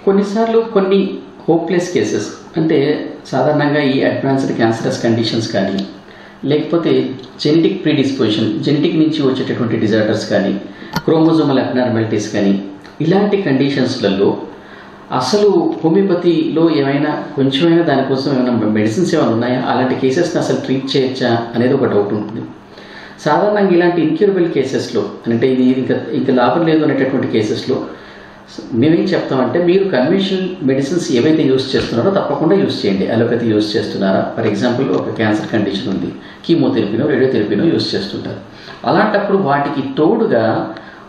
కొన్నిసార్లు కొన్ని hopeless cases అంటే సాధారణంగా ఈ అడ్వాన్స్డ్ క్యాన్సరస్ కండిషన్స్ కానీ లేకపోతే జెనెటిక్ ప్రీడిస్పోజిషన్ జెనెటిక్ నుంచి వచ్చేటటువంటి డిజార్డర్స్ కానీ క్రోమోజోమల్ అబ్నార్మాలిటీస్ కానీ ఇలాంటి కండిషన్స్లలో అసలు హోమియోపతిలో ఏమైనా కొంచెమైనా దానికోసం ఏమైనా మెడిసిన్స్ ఏమైనా ఉన్నాయా, అలాంటి కేసెస్ని అసలు ట్రీట్ చేయొచ్చా అనేది ఒక డౌట్ ఉంటుంది. సాధారణంగా ఇలాంటి ఇన్క్యూరబుల్ కేసెస్లో అంటే ఇది ఇంకా లాభం లేదు అనేటటువంటి కేసెస్లో మేమేం చెప్తామంటే మీరు కన్వెన్షనల్ మెడిసిన్స్ ఏవైతే యూస్ చేస్తున్నారో తప్పకుండా యూస్ చేయండి. అలోపతి యూస్ చేస్తున్నారా, ఫర్ ఎగ్జాంపుల్ ఒక క్యాన్సర్ కండిషన్ ఉంది, కీమోథెరపీనో రేడియోథెరపీనో యూస్ చేస్తుంటారు. అలాంటప్పుడు వాటికి తోడుగా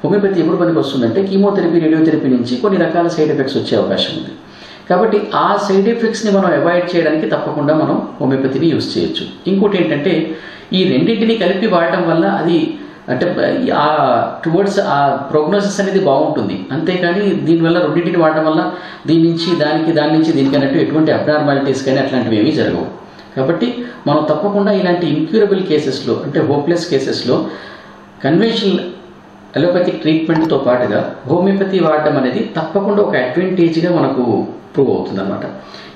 హోమియోపతి ఎప్పుడు పనికి వస్తుందంటే కీమోథెరపీ రేడియోథెరపీ నుంచి కొన్ని రకాల సైడ్ ఎఫెక్ట్స్ వచ్చే అవకాశం ఉంది. కాబట్టి ఆ సైడ్ ఎఫెక్ట్స్ని మనం అవాయిడ్ చేయడానికి తప్పకుండా మనం హోమియోపతిని యూస్ చేయొచ్చు. ఇంకోటి ఏంటంటే ఈ రెండింటిని కలిపి వాడటం వల్ల అది అంటే ఆ టువర్డ్స్ ఆ ప్రోగ్నోసిస్ అనేది బాగుంటుంది. అంతేకాని దీనివల్ల రెండింటిని వాడటం వల్ల దీని నుంచి దాని నుంచి దీనికి అన్నట్టు ఎటువంటి అబ్నార్మాలిటీస్ కానీ అట్లాంటివి ఏమీ జరగవు. కాబట్టి మనం తప్పకుండా ఇలాంటి ఇన్క్యూరబుల్ కేసెస్లో అంటే హోప్లెస్ కేసెస్లో కన్వెన్షనల్ అలోపతిక్ ట్రీట్మెంట్తో పాటుగా హోమియోపతి వాడటం అనేది తప్పకుండా ఒక అడ్వాంటేజ్గా మనకు ప్రూవ్ అవుతుంది అన్నమాట.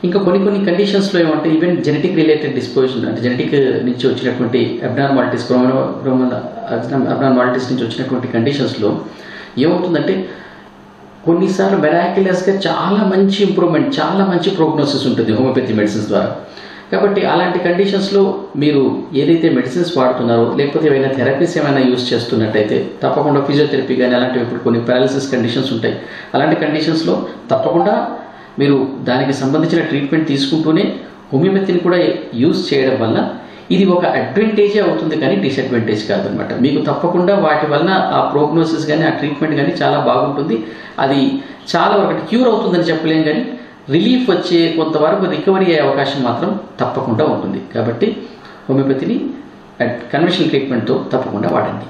ఇంకా కొన్ని కండిషన్స్లో ఏమంటే ఈవెన్ జెనెటిక్ రిలేటెడ్ డిస్పోజిషన్ అంటే జెనెటిక్ నుంచి వచ్చినటువంటి అబ్నార్మాలిటీస్ క్రోమోజోమల్ అబ్నార్మాలిటీస్ నుంచి వచ్చినటువంటి కండిషన్స్లో ఏమవుతుందంటే కొన్నిసార్లు మెరాక్యులస్గా చాలా మంచి ఇంప్రూవ్మెంట్ చాలా మంచి ప్రోగ్నోసిస్ ఉంటుంది హోమియోపతి మెడిసిన్స్ ద్వారా. కాబట్టి అలాంటి కండిషన్స్లో మీరు ఏదైతే మెడిసిన్స్ వాడుతున్నారో లేకపోతే ఏమైనా థెరపీస్ ఏమైనా యూస్ చేస్తున్నట్టయితే తప్పకుండా ఫిజియోథెరపీ కానీ అలాంటివి ఇప్పుడు కొన్ని పారాలిసిస్ కండిషన్స్ ఉంటాయి. అలాంటి కండిషన్స్లో తప్పకుండా మీరు దానికి సంబంధించిన ట్రీట్మెంట్ తీసుకుంటూనే హోమియోపతిని కూడా యూస్ చేయడం వల్ల ఇది ఒక అడ్వాంటేజే అవుతుంది కానీ డిసడ్వాంటేజ్ కాదనమాట. మీకు తప్పకుండా వాటి వలన ఆ ప్రోగ్నోసిస్ కానీ ఆ ట్రీట్మెంట్ కానీ చాలా బాగుంటుంది. అది చాలా వరకు క్యూర్ అవుతుందని చెప్పలేం కానీ రిలీఫ్ వచ్చే కొంతవరకు రికవరీ అయ్యే అవకాశం మాత్రం తప్పకుండా ఉంటుంది. కాబట్టి హోమియోపతిని కన్వెన్షనల్ ట్రీట్మెంట్తో తప్పకుండా వాడండి.